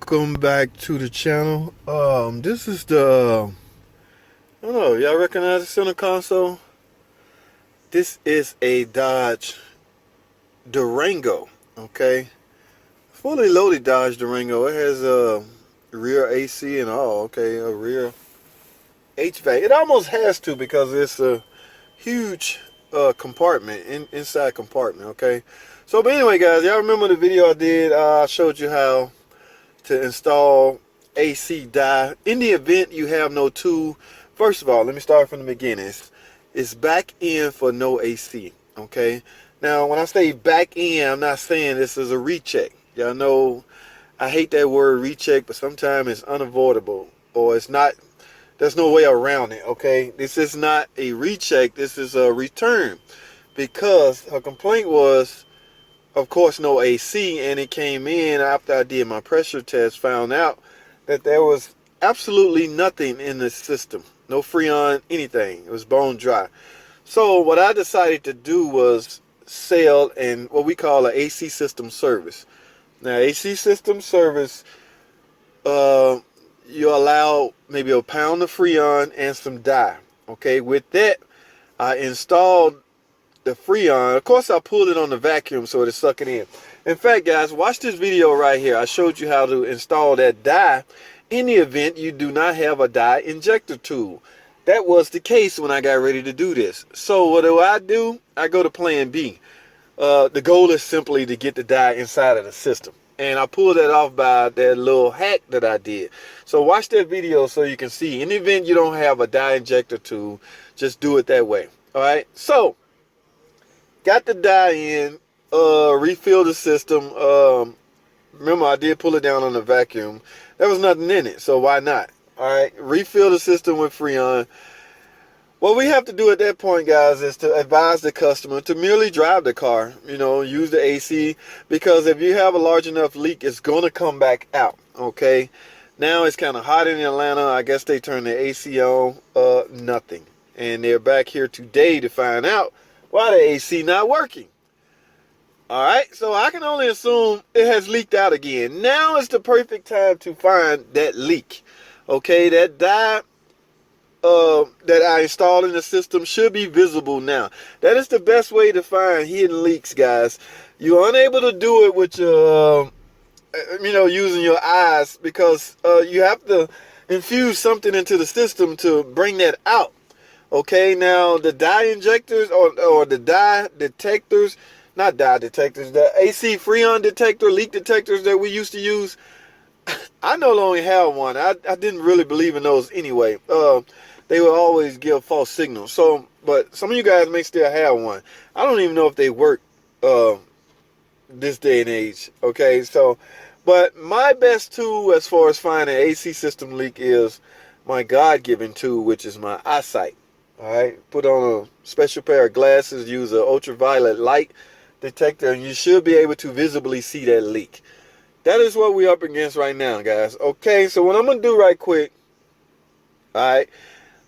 Welcome back to the channel. This is the I don't know, y'all recognize the center console? This is a Dodge Durango, okay? Fully loaded Dodge Durango. It has a rear AC and all, okay, a rear HVAC. It almost has to because it's a huge compartment, inside compartment, okay? So, but anyway, guys, y'all remember the video I did? I showed you how to install AC die in the event you have no tool. First of all, let me start from the beginning. It's back in for no AC, okay? Now, when I say back in, I'm not saying this is a recheck. Y'all know I hate that word recheck, but sometimes it's unavoidable, or it's not. There's no way around it, okay? This is not a recheck. This is a return, because her complaint was, of course, no AC, and it came in after I did my pressure test, found out that there was absolutely nothing in the system. No Freon, anything. It was bone dry. So what I decided to do was sell and what we call an AC system service. Now, AC system service, you allow maybe a pound of Freon and some dye. Okay, with that, I installed the Freon. Of course, I pulled it on the vacuum so it'll suck it in. In fact, guys, watch this video right here. I showed you how to install that dye in the event you do not have a dye injector tool. That was the case when I got ready to do this. So what do? I go to plan B. The goal is simply to get the dye inside of the system. And I pulled that off by that little hack that I did. So watch that video so you can see. In the event you don't have a dye injector tool, just do it that way. All right. So got the dye in, refill the system. Remember, I did pull it down on the vacuum. There was nothing in it, so why not? All right, refill the system with Freon. What we have to do at that point, guys, is to advise the customer to merely drive the car, use the AC, because if you have a large enough leak, it's going to come back out, okay? Now it's kind of hot in Atlanta. I guess they turned the AC on, nothing. And they're back here today to find out why the AC not working. All right, so I can only assume it has leaked out again. Now is the perfect time to find that leak. Okay, that dye that I installed in the system should be visible now. That is the best way to find hidden leaks, guys. You're unable to do it with your, using your eyes, because you have to infuse something into the system to bring that out. Okay, now the dye injectors or the dye detectors, not dye detectors, the AC Freon detector, leak detectors that we used to use, I no longer have one. I didn't really believe in those anyway. They would always give false signals. So, but some of you guys may still have one. I don't even know if they work this day and age. Okay, so, but my best tool as far as finding an AC system leak is my God-given tool, which is my eyesight. All right, put on a special pair of glasses, use an ultraviolet light detector, and you should be able to visibly see that leak. That is what we're up against right now, guys. Okay, so what I'm going to do right quick, all right,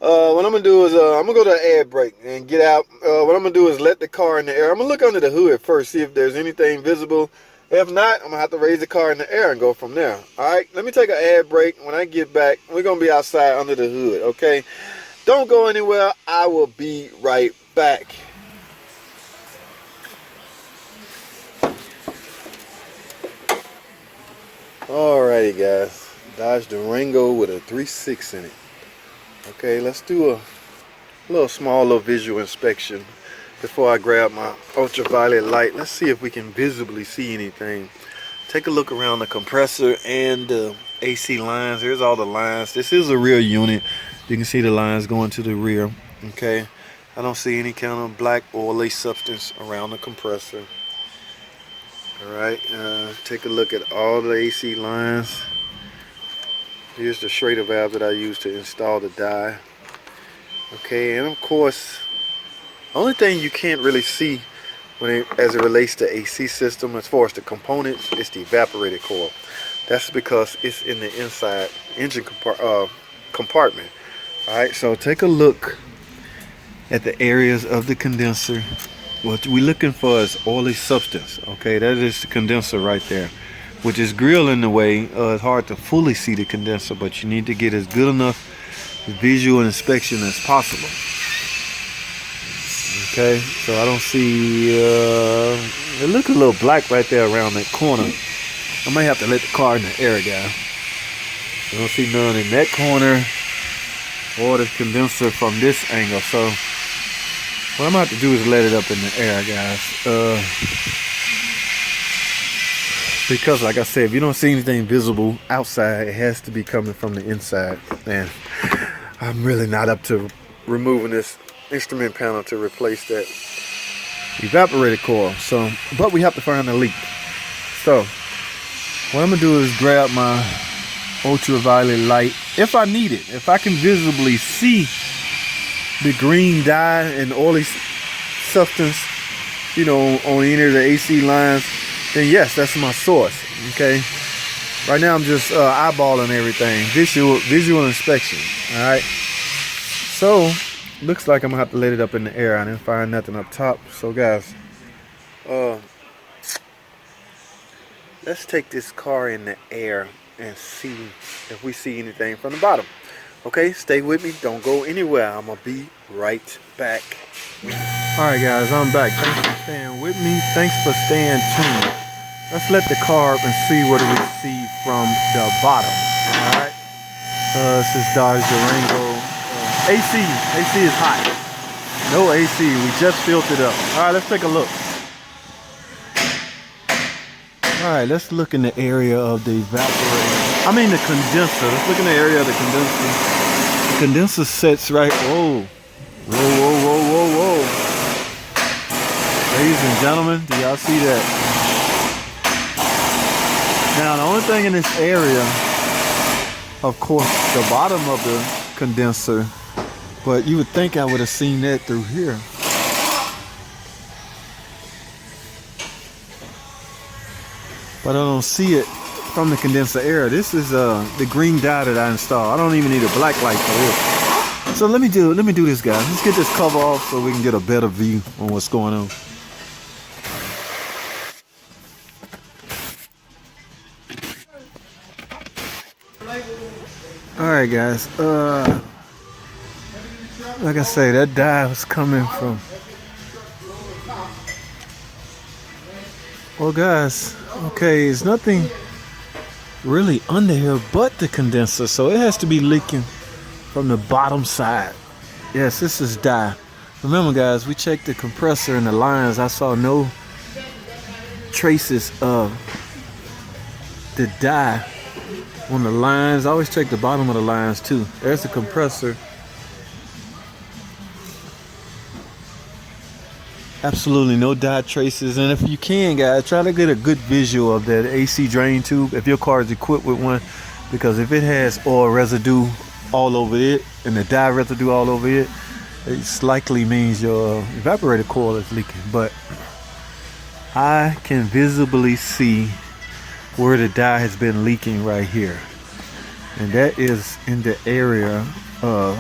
what I'm going to do is I'm going to go to the air brake and get out. What I'm going to do is let the car in the air. I'm going to look under the hood first, see if there's anything visible. If not, I'm going to have to raise the car in the air and go from there. All right, let me take an air brake. When I get back, we're going to be outside under the hood, okay? Don't go anywhere. I will be right back. Alrighty, guys. Dodge Durango with a 3.6 in it. Okay, let's do a little visual inspection before I grab my ultraviolet light. Let's see if we can visibly see anything. Take a look around the compressor and the AC lines. Here's all the lines. This is a rear unit. You can see the lines going to the rear. Okay, I don't see any kind of black oily substance around the compressor. Alright, take a look at all the AC lines. Here's the Schrader valve that I used to install the dye. Okay, and of course, only thing you can't really see as it relates to AC system as far as the components is the evaporator coil. That's because it's in the inside engine compartment. Alright, so take a look at the areas of the condenser. What we're looking for is oily substance. Okay, that is the condenser right there. with this grill in the way, it's hard to fully see the condenser, but you need to get as good enough visual inspection as possible. Okay, so I don't see, it looks a little black right there around that corner. I might have to let the car in the air, guys. I don't see none in that corner or the condenser from this angle. So what I'm gonna have to do is let it up in the air, guys. Because like I said, if you don't see anything visible outside, it has to be coming from the inside. And I'm really not up to removing this instrument panel to replace that evaporator coil. So, but we have to find a leak. So what I'm gonna do is grab my ultraviolet light, if I need it. If I can visibly see the green dye and oily substance, you know, on any of the AC lines, then yes, that's my source. Okay, right now I'm just eyeballing everything, visual inspection. All right, so looks like I'm gonna have to let it up in the air. I didn't find nothing up top. So guys, let's take this car in the air and see if we see anything from the bottom. Okay, stay with me, don't go anywhere. I'm gonna be right back. Alright guys, I'm back. Thanks for staying with me. Thanks for staying tuned. Let's let the car up and see what we see from the bottom. Alright. This is Dodge Durango. AC is hot. No AC, we just filled it up. Alright, let's take a look. Alright, let's look in the area of the evaporator. I mean the condenser. Let's look in the area of the condenser. The condenser sets right. Whoa. Whoa. Ladies and gentlemen, do y'all see that? Now the only thing in this area, of course, the bottom of the condenser, but you would think I would have seen that through here. But I don't see it from the condenser air. This is the green dye that I installed. I don't even need a black light for this. So let me do this, guys. Let's get this cover off so we can get a better view on what's going on. Alright guys, like I say, that dye was coming from, well guys, okay, there's nothing really under here but the condenser, so it has to be leaking from the bottom side. Yes, this is dye. Remember guys, we checked the compressor and the lines. I saw no traces of the dye on the lines. I always check the bottom of the lines too. There's the compressor. Absolutely no dye traces. And if you can, guys, try to get a good visual of that AC drain tube if your car is equipped with one, because if it has oil residue all over it and the dye residue all over it, it likely means your evaporator coil is leaking. But I can visibly see where the dye has been leaking right here, and that is in the area of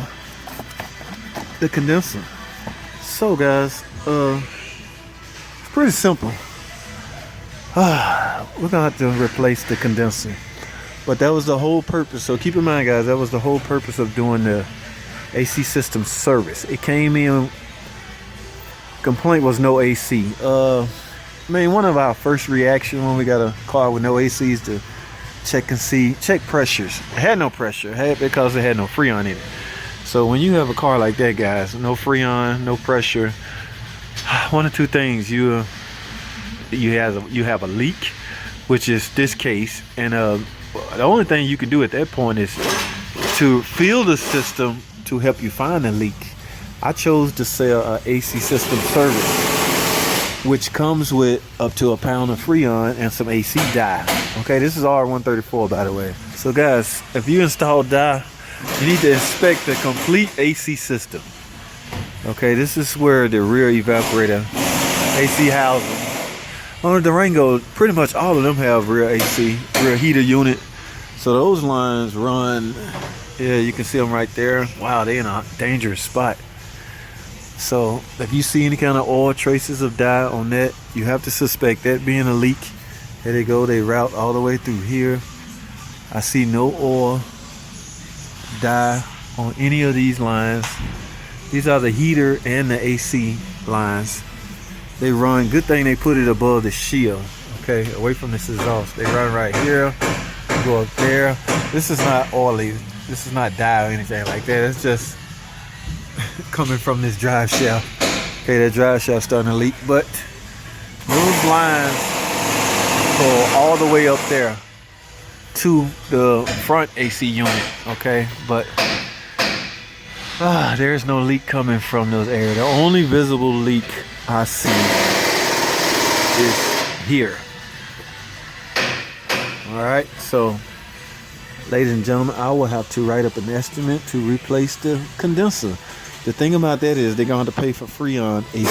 the condenser. So guys, it's pretty simple. We're gonna have to replace the condenser, but that was the whole purpose. So keep in mind guys, that was the whole purpose of doing the AC system service. It came in, complaint was no AC. I mean, one of our first reactions when we got a car with no AC is to check pressures. It had no pressure, because it had no Freon in it. So when you have a car like that, guys, no Freon, no pressure, one of two things: you have a leak, which is this case, and the only thing you can do at that point is to fill the system to help you find a leak. I chose to sell a AC system service, which comes with up to a pound of Freon and some AC dye. Okay, this is R134, by the way. So guys, if you install dye, you need to inspect the complete AC system. Okay, this is where the rear evaporator AC housing. On the Durango, pretty much all of them have rear AC, rear heater unit. So those lines run, yeah, you can see them right there. Wow, they're in a dangerous spot. So if you see any kind of oil traces of dye on that, you have to suspect that being a leak. There they go. They route all the way through here. I see no oil dye on any of these lines. These are the heater and the AC lines. They run, good thing they put it above the shield, okay, away from this exhaust. They run right here, go up there. This is not oily, this is not dye or anything like that. It's just coming from this drive shaft. Okay, that drive shaft's starting to leak, but those lines go all the way up there to the front AC unit, okay, but there's no leak coming from those areas. The only visible leak I see is here. All right, so ladies and gentlemen, I will have to write up an estimate to replace the condenser. The thing about that is they're going to pay for Freon again.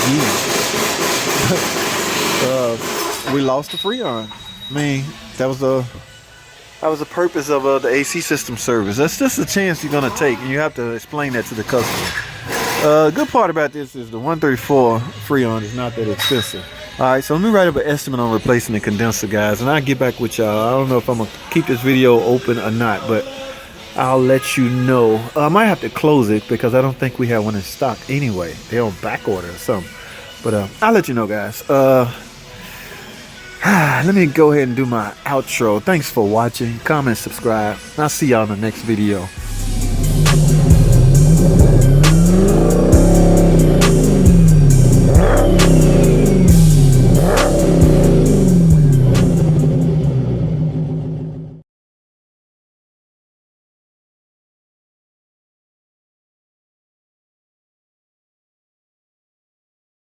We lost the Freon. I mean, that was the purpose of the AC system service. That's just a chance you're going to take, and you have to explain that to the customer. Good part about this is the 134 Freon is not that expensive. All right, so let me write up an estimate on replacing the condenser, guys, and I'll get back with y'all. I don't know if I'm going to keep this video open or not, but I'll let you know. I might have to close it because I don't think we have one in stock anyway. They're on back order or something. But I'll let you know, guys. Let me go ahead and do my outro. Thanks for watching. Comment, subscribe. I'll see y'all in the next video.